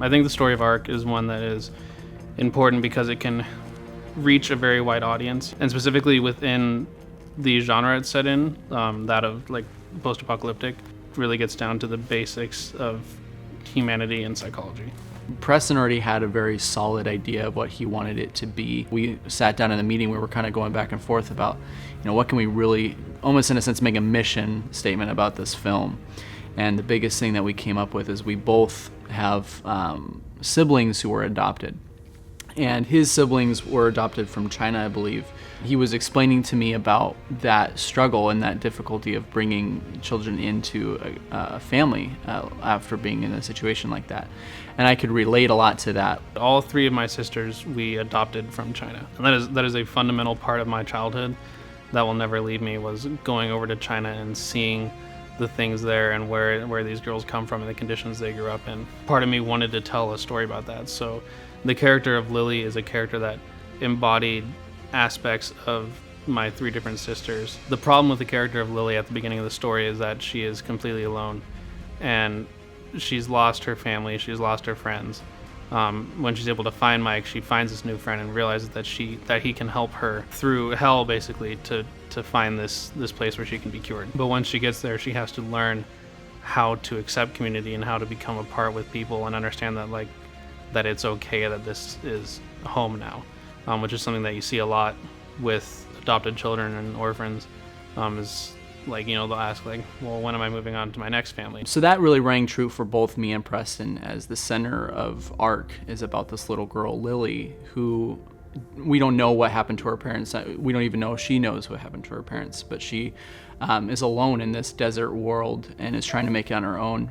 I think the story of ARC is one that is important because it can reach a very wide audience, and specifically within the genre it's set in, that of like post-apocalyptic, really gets down to the basics of humanity and psychology. Preston already had a very solid idea of what he wanted it to be. We sat down in a meeting where we're kind of going back and forth about, what can we really, almost in a sense, make a mission statement about this film. And the biggest thing that we came up with is we both have siblings who were adopted. And his siblings were adopted from China, I believe. He was explaining to me about that struggle and that difficulty of bringing children into a family after being in a situation like that. And I could relate a lot to that. All three of my sisters we adopted from China. And that is a fundamental part of my childhood that will never leave me, was going over to China and seeing the things there and where these girls come from and the conditions they grew up in. Part of me wanted to tell a story about that. So the character of Lily is a character that embodied aspects of my three different sisters. The problem with the character of Lily at the beginning of the story is that she is completely alone, and she's lost her family, she's lost her friends. When she's able to find Mike, she finds this new friend and realizes that he can help her through hell, basically, to find this place where she can be cured. But once she gets there, she has to learn how to accept community and how to become a part with people and understand that it's okay that this is home now, which is something that you see a lot with adopted children and orphans. Is they'll ask well, when am I moving on to my next family? So that really rang true for both me and Preston, as the center of ARC is about this little girl, Lily, who we don't know what happened to her parents. We don't even know if she knows what happened to her parents, but she is alone in this desert world and is trying to make it on her own.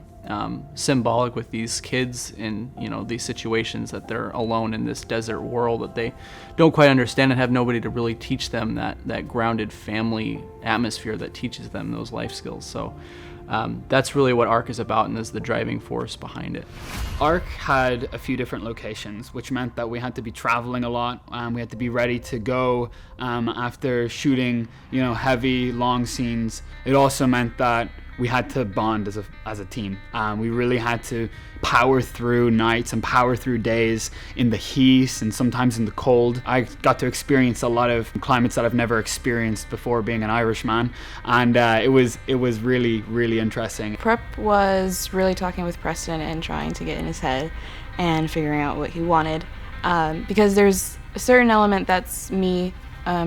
Symbolic with these kids in these situations, that they're alone in this desert world that they don't quite understand and have nobody to really teach them that grounded family atmosphere that teaches them those life skills. So that's really what ARC is about, and is the driving force behind it. ARC had a few different locations, which meant that we had to be traveling a lot. We had to be ready to go after shooting heavy long scenes. It also meant that we had to bond as a team. We really had to power through nights and power through days in the heat and sometimes in the cold. I got to experience a lot of climates that I've never experienced before, being an Irishman, and it was really, really interesting. Prep was really talking with Preston and trying to get in his head and figuring out what he wanted, because there's a certain element that's me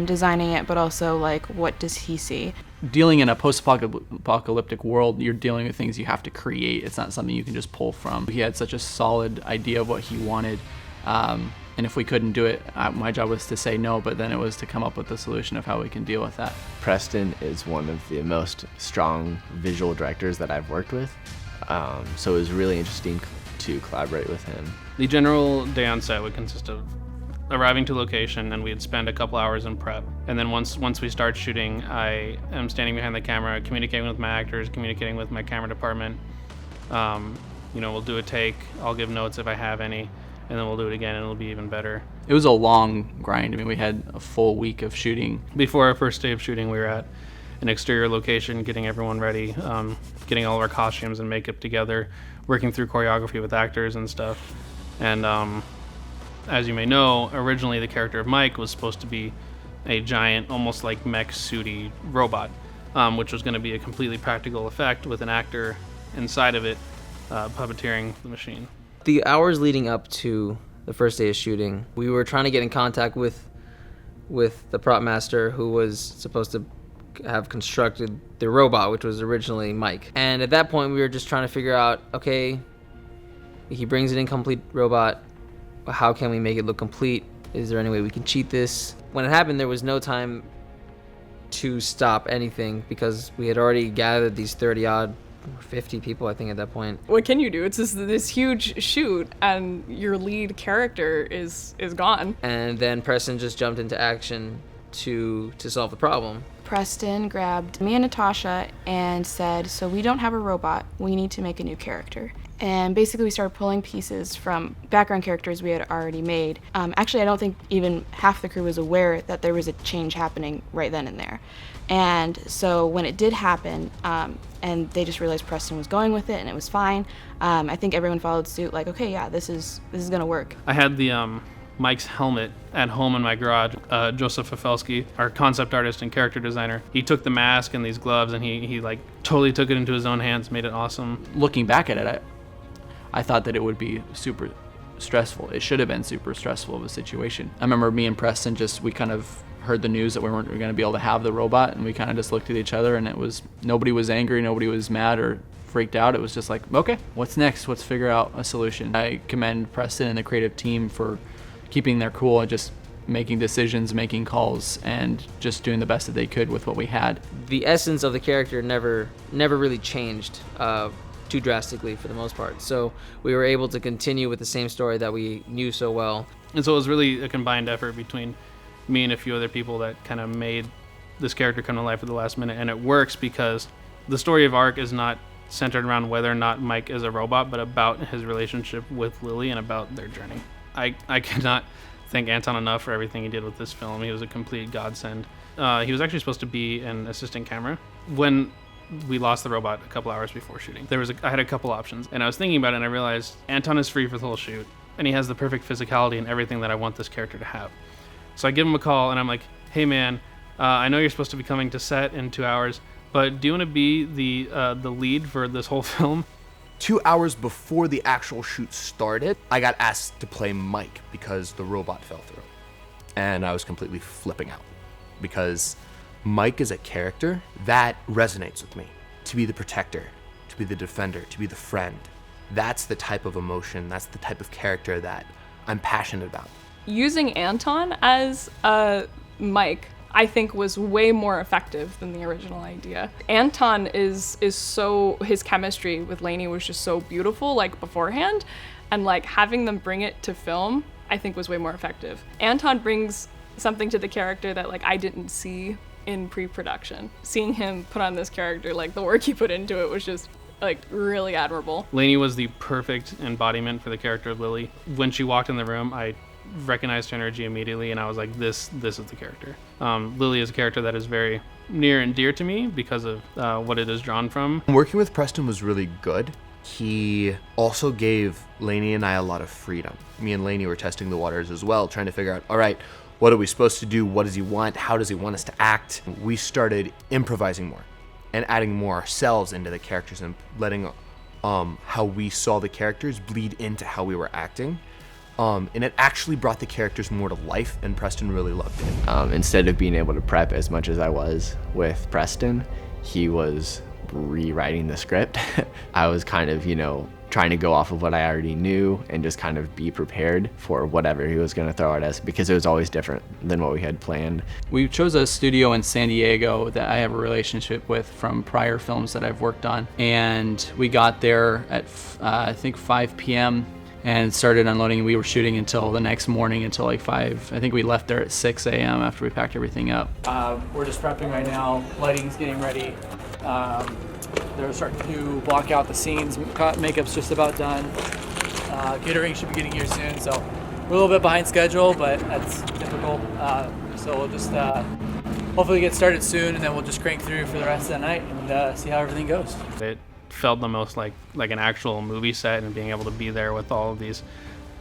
designing it, but also what does he see? Dealing in a post-apocalyptic world, you're dealing with things you have to create. It's not something you can just pull from. He had such a solid idea of what he wanted, and if we couldn't do it, my job was to say no, but then it was to come up with the solution of how we can deal with that. Preston is one of the most strong visual directors that I've worked with, so it was really interesting to collaborate with him. The general day on set would consist of arriving to location, and we'd spend a couple hours in prep. And then once we start shooting, I am standing behind the camera, communicating with my actors, communicating with my camera department. We'll do a take, I'll give notes if I have any, and then we'll do it again, and it'll be even better. It was a long grind. I mean, we had a full week of shooting. Before our first day of shooting, we were at an exterior location, getting everyone ready, getting all of our costumes and makeup together, working through choreography with actors and stuff. And as you may know, originally the character of Mike was supposed to be a giant, almost like mech suity robot, which was going to be a completely practical effect with an actor inside of it puppeteering the machine. The hours leading up to the first day of shooting, we were trying to get in contact with the prop master who was supposed to have constructed the robot, which was originally Mike. And at that point, we were just trying to figure out, okay, he brings an incomplete robot. How can we make it look complete? Is there any way we can cheat this? When it happened, there was no time to stop anything because we had already gathered these 30-odd, 50 people, I think, at that point. What can you do? It's this huge shoot, and your lead character is gone. And then Preston just jumped into action to solve the problem. Preston grabbed me and Natasha and said, so we don't have a robot, we need to make a new character. And basically we started pulling pieces from background characters we had already made. Actually, I don't think even half the crew was aware that there was a change happening right then and there. And so when it did happen, and they just realized Preston was going with it and it was fine, I think everyone followed suit, like, okay, yeah, this is gonna work. I had the Mike's helmet at home in my garage. Joseph Fafelsky, our concept artist and character designer, he took the mask and these gloves and he like totally took it into his own hands, made it awesome. Looking back at it, I thought that it would be super stressful. It should have been super stressful of a situation. I remember me and Preston we kind of heard the news that we weren't going to be able to have the robot, and we kind of just looked at each other, and nobody was angry, nobody was mad or freaked out. It was just like, okay, what's next? Let's figure out a solution. I commend Preston and the creative team for keeping their cool and just making decisions, making calls, and just doing the best that they could with what we had. The essence of the character never really changed too drastically for the most part. So we were able to continue with the same story that we knew so well. And so it was really a combined effort between me and a few other people that kind of made this character come to life at the last minute. And it works because the story of ARC is not centered around whether or not Mike is a robot, but about his relationship with Lily and about their journey. I cannot thank Anton enough for everything he did with this film. He was a complete godsend. He was actually supposed to be an assistant camera. When we lost the robot a couple hours before shooting, I had a couple options, and I was thinking about it and I realized Anton is free for the whole shoot and he has the perfect physicality and everything that I want this character to have. So I give him a call and I'm like, hey man, I know you're supposed to be coming to set in 2 hours, but do you want to be the lead for this whole film? 2 hours before the actual shoot started, I got asked to play Mike because the robot fell through. And I was completely flipping out because Mike is a character that resonates with me. To be the protector, to be the defender, to be the friend. That's the type of emotion, that's the type of character that I'm passionate about. Using Anton as Mike, I think, was way more effective than the original idea. Anton is so, his chemistry with Lainey was just so beautiful, like, beforehand, and like having them bring it to film, I think was way more effective. Anton brings something to the character that like I didn't see in pre-production. Seeing him put on this character, like the work he put into it was just like really admirable. Lainey was the perfect embodiment for the character of Lily. When she walked in the room, I recognized her energy immediately and I was like, this is the character. Lily is a character that is very near and dear to me because of what it is drawn from. Working with Preston was really good. He also gave Lainey and I a lot of freedom. Me and Lainey were testing the waters as well, trying to figure out, all right, what are we supposed to do? What does he want? How does he want us to act? We started improvising more and adding more ourselves into the characters and letting how we saw the characters bleed into how we were acting. And it actually brought the characters more to life, and Preston really loved it. Instead of being able to prep as much as I was with Preston, he was rewriting the script. I was kind of, trying to go off of what I already knew and just kind of be prepared for whatever he was going to throw at us because it was always different than what we had planned. We chose a studio in San Diego that I have a relationship with from prior films that I've worked on, and we got there at I think 5 p.m. and started unloading. We were shooting until the next morning, until like 5. I think we left there at 6 a.m. after we packed everything up. We're just prepping right now. Lighting's getting ready. They're starting to block out the scenes. Makeup's just about done. Catering should be getting here soon, so we're a little bit behind schedule, but that's typical. So we'll just hopefully get started soon, and then we'll just crank through for the rest of the night and see how everything goes. It felt the most like an actual movie set, and being able to be there with all of these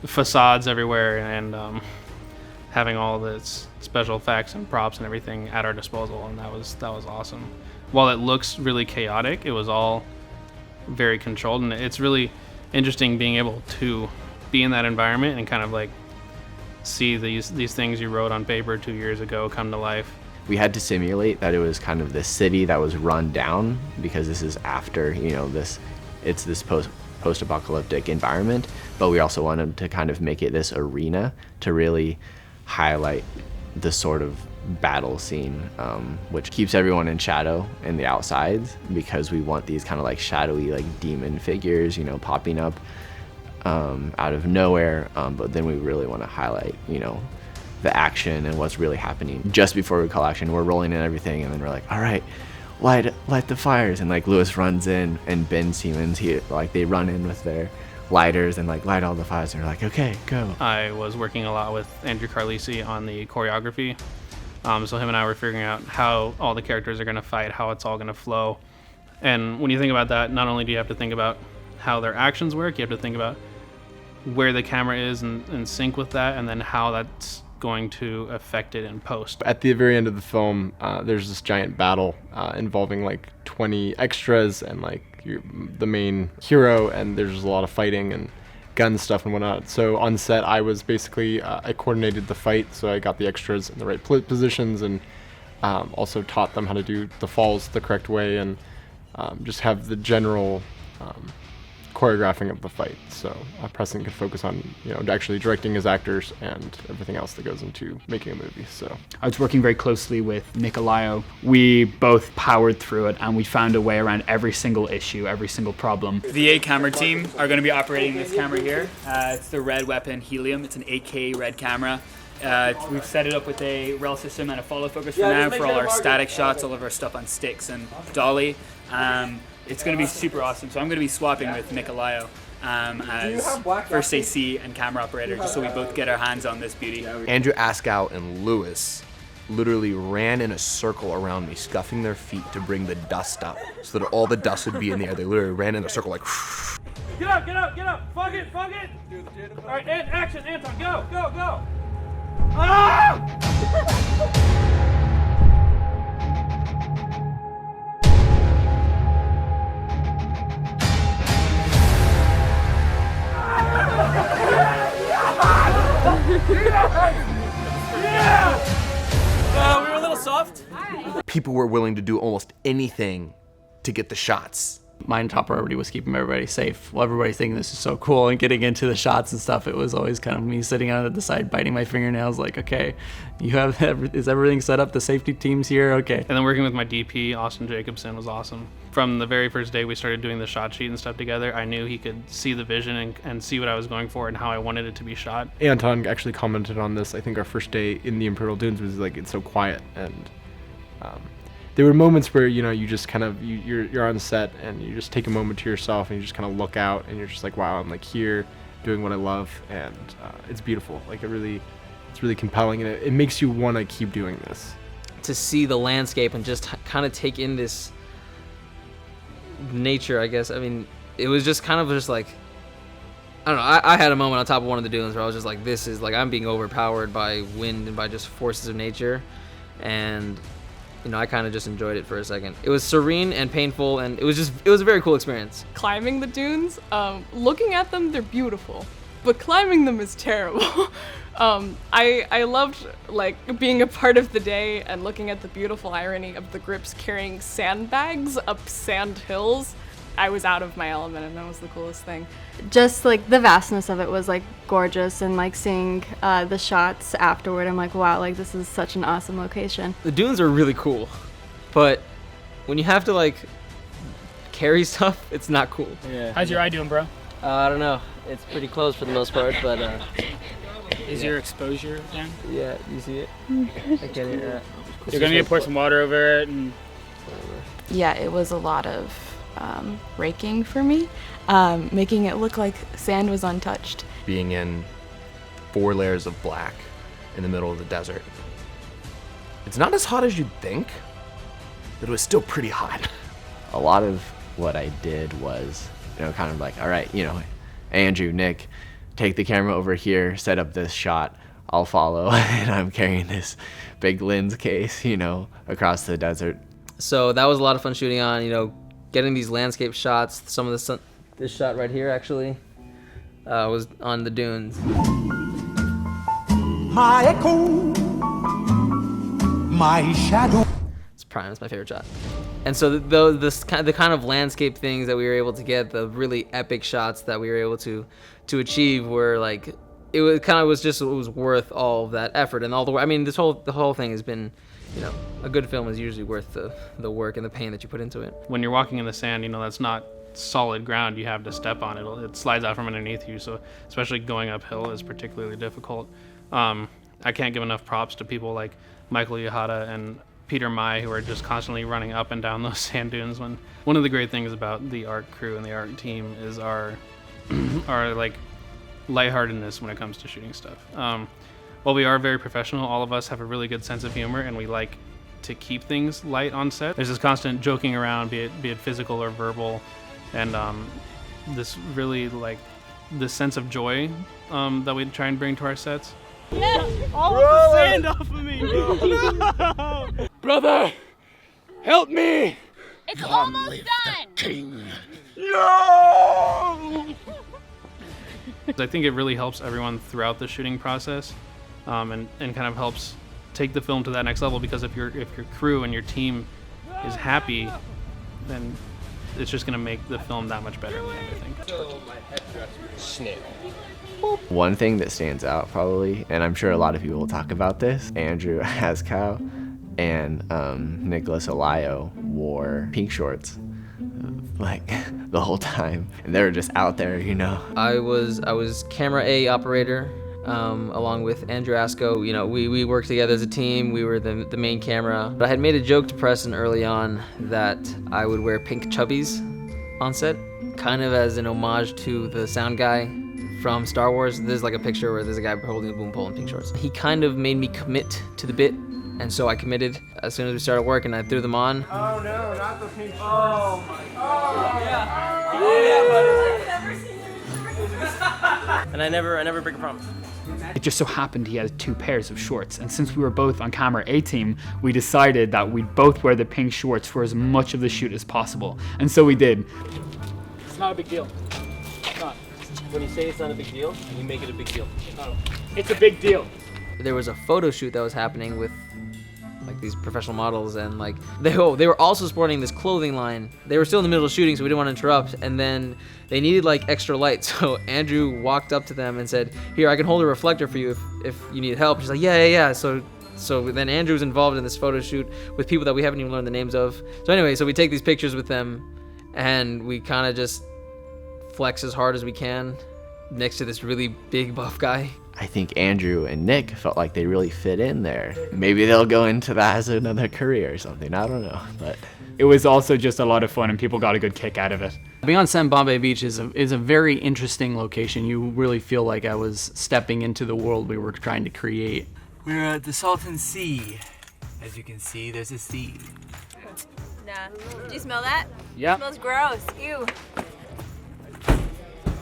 facades everywhere and having all this special effects and props and everything at our disposal, and that was awesome. While it looks really chaotic, it was all very controlled, and it's really interesting being able to be in that environment and kind of like see these things you wrote on paper 2 years ago come to life. We had to simulate that it was kind of this city that was run down because this is after, it's this post-apocalyptic environment, but we also wanted to kind of make it this arena to really highlight the sort of battle scene, which keeps everyone in shadow in the outsides because we want these kind of like shadowy like demon figures, popping up out of nowhere, but then we really want to highlight, the action and what's really happening. Just before we call action, we're rolling in everything, and then we're like, all right, light the fires, and like Lewis runs in, and Ben Siemens, they run in with their lighters and like light all the fires, and they're like, okay, go. I was working a lot with Andrew Carlisi on the choreography. So him and I were figuring out how all the characters are going to fight, how it's all going to flow. And when you think about that, not only do you have to think about how their actions work, you have to think about where the camera is in sync with that, and then how that's going to affect it in post. At the very end of the film, there's this giant battle involving like 20 extras and like the main hero, and there's a lot of fighting and gun stuff and whatnot. So on set, I was basically, I coordinated the fight, so I got the extras in the right positions, and also taught them how to do the falls the correct way, and just have the general choreographing of the fight. So Preston could focus on, actually directing his actors and everything else that goes into making a movie. So I was working very closely with Nikolao. We both powered through it, and we found a way around every single issue, every single problem. The 8 camera team are going to be operating this camera here. It's the Red Weapon Helium. It's an 8K red camera. We've set it up with a rel system and a follow focus for now for all our static shots, all of our stuff on sticks and dolly. It's going to be super awesome. So I'm going to be swapping with Nikolao as first AC and camera operator, just so we both get our hands on this beauty. Andrew, ASCOUGH, and Lewis literally ran in a circle around me, scuffing their feet to bring the dust up so that all the dust would be in the air. They literally ran in a circle like... Get up, get up, get up! Fuck it, fuck it! All right, action, Anton, go, go, go! Ah! We were a little soft. People were willing to do almost anything to get the shots. My top priority was keeping everybody safe. While everybody's thinking this is so cool and getting into the shots and stuff, it was always kind of me sitting on the side, biting my fingernails, like, okay, is everything set up? The safety team's here? Okay. And then working with my DP, Austin Jacobson, was awesome. From the very first day we started doing the shot sheet and stuff together, I knew he could see the vision and see what I was going for and how I wanted it to be shot. Anton actually commented on this. I think our first day in the Imperial Dunes was like, it's so quiet, and there were moments where you just kind of you're on set and you just take a moment to yourself and you just kind of look out and you're just like, wow, I'm like here doing what I love, and it's beautiful. Like it's really compelling, and it makes you want to keep doing this. To see the landscape and just kind of take in this nature, I guess. I mean, it was just kind of just like, I don't know. I had a moment on top of one of the dunes where I was just like, this is like, I'm being overpowered by wind and by just forces of nature, and I kind of just enjoyed it for a second. It was serene and painful, and it was a very cool experience. Climbing the dunes, looking at them, they're beautiful, but climbing them is terrible. I loved like being a part of the day and looking at the beautiful irony of the grips carrying sandbags up sand hills. I was out of my element, and that was the coolest thing. Just like the vastness of it was like gorgeous, and like seeing the shots afterward, I'm like, wow, like this is such an awesome location. The dunes are really cool, but when you have to like carry stuff, it's not cool. Yeah. How's your eye doing, bro? I don't know. It's pretty close for the most part, but is your exposure down? Yeah, you see it? I get it. You're gonna need to pour some water over it and. Yeah, it was a lot of raking for me, making it look like sand was untouched. Being in 4 layers of black in the middle of the desert. It's not as hot as you'd think, but it was still pretty hot. A lot of what I did was, kind of like, all right, Andrew, Nick, take the camera over here, set up this shot, I'll follow, and I'm carrying this big lens case, across the desert. So that was a lot of fun shooting on, getting these landscape shots. Some of this shot right here actually was on the dunes. My echo, my shadow. It's prime. It's my favorite shot. And so the kind of landscape things that we were able to get, the really epic shots that we were able to achieve, were like, it was worth all of that effort and all the. I mean, the whole thing has been. A good film is usually worth the work and the pain that you put into it. When you're walking in the sand, that's not solid ground you have to step on. It slides out from underneath you, so especially going uphill is particularly difficult. I can't give enough props to people like Michael Yahata and Peter Mai, who are just constantly running up and down those sand dunes. One of the great things about the ARC crew and the ARC team is our like lightheartedness when it comes to shooting stuff. While we are very professional, all of us have a really good sense of humor, and we like to keep things light on set. There's this constant joking around, be it physical or verbal, and this really like this sense of joy that we try and bring to our sets. Yes! All of the sand off of me! No! Brother, help me! It's almost done! King. No! I think it really helps everyone throughout the shooting process, and kind of helps take the film to that next level, because if your crew and your team is happy, then it's just going to make the film that much better in the end, I think. Snail. One thing that stands out probably, and I'm sure a lot of people will talk about this, Andrew ASCOUGH and Nicholas Alayo wore pink shorts like the whole time, and they were just out there, you know. I was camera A operator, along with Andrew ASCOUGH. You know, we worked together as a team. We were the main camera. But I had made a joke to Preston early on that I would wear pink chubbies on set, kind of as an homage to the sound guy from Star Wars. There's like a picture where there's a guy holding a boom pole in pink shorts. He kind of made me commit to the bit, and so I committed as soon as we started work, and I threw them on. Oh no, not the pink. Oh my god. And I never break a promise. It just so happened he had 2 pairs of shorts, and since we were both on camera A team, we decided that we'd both wear the pink shorts for as much of the shoot as possible, and so we did. It's not a big deal. It's not. When you say it's not a big deal, you make it a big deal. Oh. It's a big deal. There was a photo shoot that was happening with like these professional models, and like they were also sporting this clothing line. They were still in the middle of shooting, so we didn't want to interrupt, and then they needed like extra light, so Andrew walked up to them and said, "Here, I can hold a reflector for you if you need help." She's like, yeah. So then Andrew was involved in this photo shoot with people that we haven't even learned the names of. So anyway, so we take these pictures with them, and we kind of just flex as hard as we can next to this really big buff guy. I think Andrew and Nick felt like they really fit in there. Maybe they'll go into that as another career or something. I don't know, but It was also just a lot of fun, and people got a good kick out of it. Being on set in Bombay Beach is a very interesting location. You really feel like I was stepping into the world we were trying to create. We're at the Salton Sea. As you can see, there's a sea. Nah. Did you smell that? Yeah. It smells gross. Ew.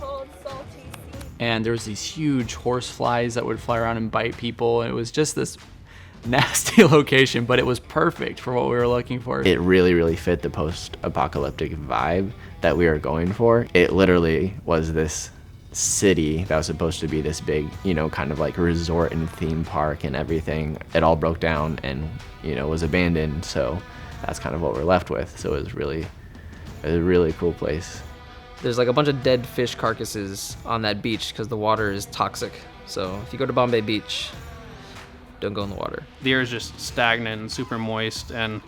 Cold, salty sea. And there was these huge horse flies that would fly around and bite people. And it was just this nasty location, but it was perfect for what we were looking for. It really, really fit the post-apocalyptic vibe that we were going for. It literally was this city that was supposed to be this big, kind of like resort and theme park and everything. It all broke down and, was abandoned. So that's kind of what we're left with. So it was a really cool place. There's like a bunch of dead fish carcasses on that beach because the water is toxic. So if you go to Bombay Beach, don't go in the water. The air is just stagnant and super moist, and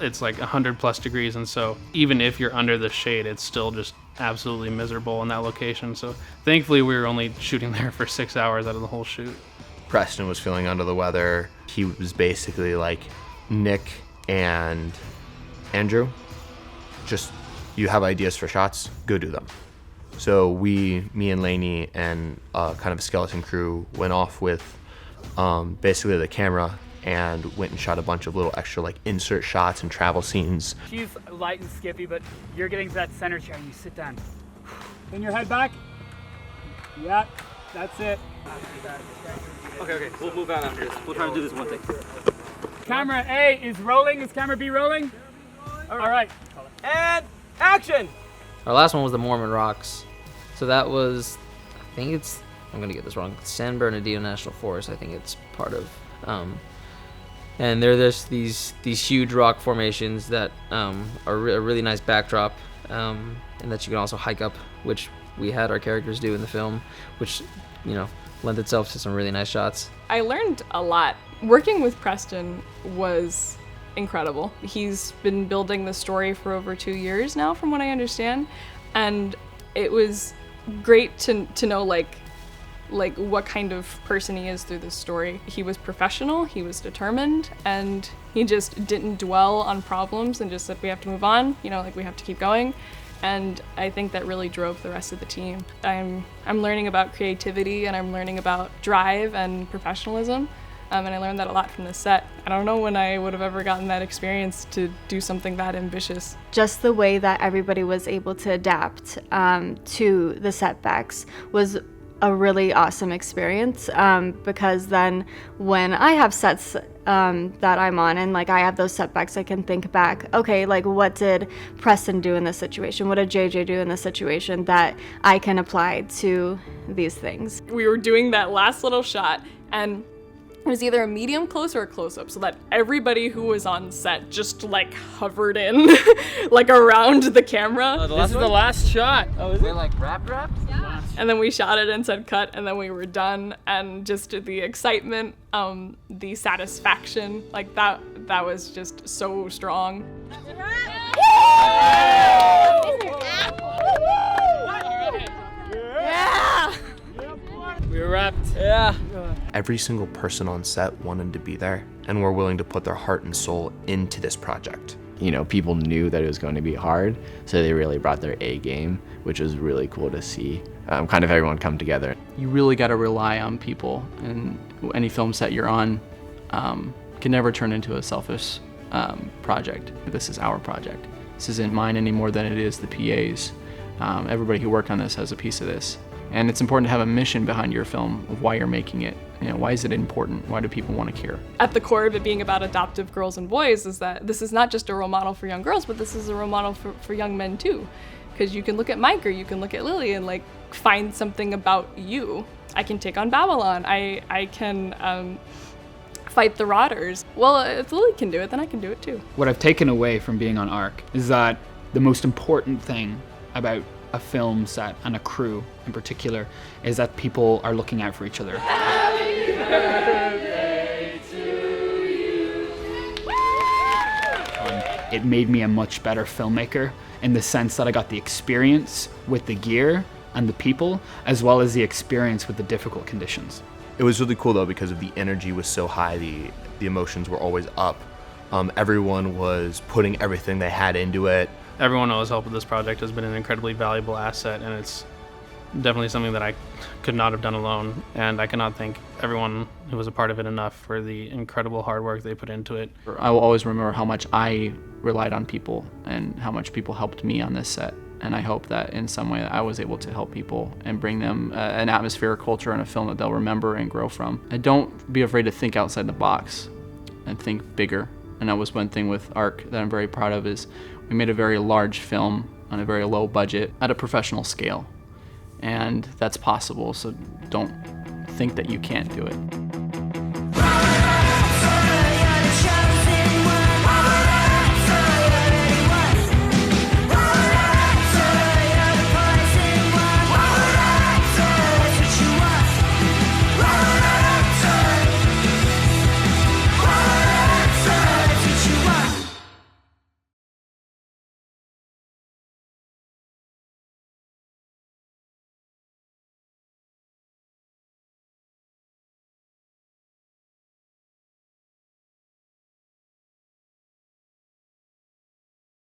it's like 100+ degrees, and so even if you're under the shade, it's still just absolutely miserable in that location. So thankfully we were only shooting there for 6 hours out of the whole shoot. Preston was feeling under the weather. He was basically like, Nick and Andrew, just, you have ideas for shots, go do them. So me and Lainey and kind of a skeleton crew went off with basically the camera and went and shot a bunch of little extra like insert shots and travel scenes. She's light and skippy, but you're getting to that center chair and you sit down. Then your head back. Yeah, that's it. Okay, we'll move on after this. We'll try to do this one thing. Camera A is rolling. Is camera B rolling? All right. And action! Our last one was the Mormon Rocks. So that was, I'm gonna get this wrong, San Bernardino National Forest, I think it's part of. And there's these huge rock formations that are a really nice backdrop, and that you can also hike up, which we had our characters do in the film, which, lent itself to some really nice shots. I learned a lot. Working with Preston was incredible. He's been building the story for over 2 years now, from what I understand, and it was great to know, like, like what kind of person he is through this story. He was professional, he was determined, and he just didn't dwell on problems and just said we have to move on, you know, like we have to keep going. And I think that really drove the rest of the team. I'm learning about creativity, and I'm learning about drive and professionalism. And I learned that a lot from this set. I don't know when I would have ever gotten that experience to do something that ambitious. Just the way that everybody was able to adapt to the setbacks was a really awesome experience, because then when I have sets that I'm on and like I have those setbacks, I can think back, okay, like what did Preston do in this situation? What did JJ do in this situation that I can apply to these things? We were doing that last little shot, and it was either a medium close or a close-up, so that everybody who was on set just like hovered in like around the camera. This is the last shot. Oh, is it like wrapped? Yeah. And then we shot it and said cut, and then we were done, and just the excitement, the satisfaction, like that was just so strong. Yeah! We were wrapped. Yeah. Every single person on set wanted to be there and were willing to put their heart and soul into this project. You know, people knew that it was going to be hard, so they really brought their A game, which was really cool to see. Kind of everyone come together. You really got to rely on people, and any film set you're on can never turn into a selfish project. This is our project. This isn't mine any more than it is the PA's. Everybody who worked on this has a piece of this. And it's important to have a mission behind your film of why you're making it. You know, why is it important? Why do people want to care? At the core of it being about adoptive girls and boys is that this is not just a role model for young girls, but this is a role model for young men too. Because you can look at Mike or you can look at Lily and like find something about you. I can take on Babylon. I can fight the Rotters. Well, if Lily can do it, then I can do it too. What I've taken away from being on ARC is that the most important thing about a film set and a crew in particular is that people are looking out for each other. It made me a much better filmmaker in the sense that I got the experience with the gear and the people, as well as the experience with the difficult conditions. It was really cool though because of the energy was so high, the emotions were always up. Everyone was putting everything they had into it. Everyone who has helped with this project has been an incredibly valuable asset, and it's definitely something that I could not have done alone, and I cannot thank everyone who was a part of it enough for the incredible hard work they put into it. I will always remember how much I relied on people and how much people helped me on this set, and I hope that in some way I was able to help people and bring them an atmosphere, a culture, and a film that they'll remember and grow from. And don't be afraid to think outside the box and think bigger. And that was one thing with ARC that I'm very proud of, is we made a very large film on a very low budget at a professional scale. And that's possible, so don't think that you can't do it.